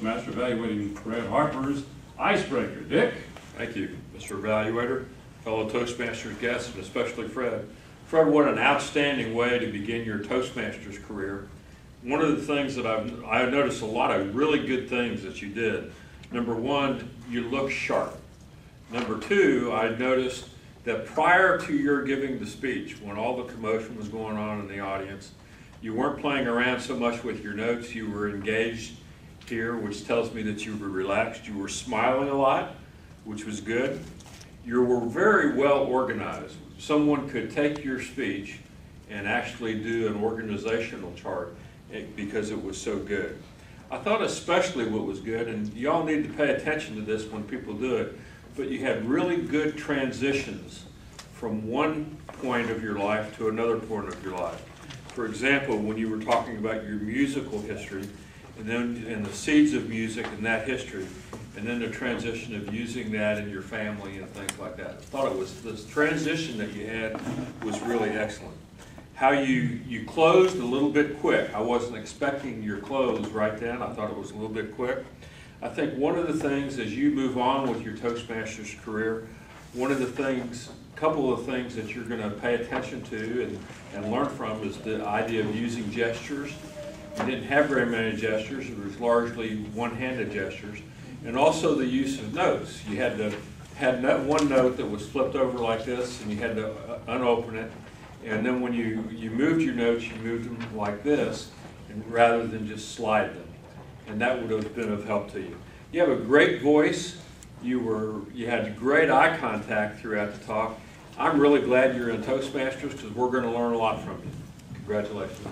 Master Evaluating Brad Harper's Icebreaker. Dick? Thank you, Mr. Evaluator, fellow Toastmasters guests, and especially Fred. Fred, what an outstanding way to begin your Toastmasters career. One of the things that I've noticed a lot of really good things that you did. Number one, you look sharp. Number two, I noticed that prior to your giving the speech, when all the commotion was going on in the audience, you weren't playing around so much with your notes. You were engaged here, which tells me that you were relaxed. You were smiling a lot, which was good. You were very well organized. Someone could take your speech and actually do an organizational chart because it was so good. I thought especially what was good, and you all need to pay attention to this when people do it, but you had really good transitions from one point of your life to another point of your life. For example, when you were talking about your musical history, and the seeds of music and that history, and then the transition of using that in your family and things like that. I thought it was, this transition that you had was really excellent. How you closed a little bit quick. I wasn't expecting your close right then. I thought it was a little bit quick. I think one of the things as you move on with your Toastmasters career, one of the things, a couple of things that you're going to pay attention to and learn from is the idea of using gestures. You didn't have very many gestures. It was largely one-handed gestures. And also the use of notes. You had one note that was flipped over like this, and you had to unopen it. And then when you moved your notes, you moved them like this, and rather than just slide them. And that would have been of help to you. You have a great voice. You had great eye contact throughout the talk. I'm really glad you're in Toastmasters because we're going to learn a lot from you. Congratulations.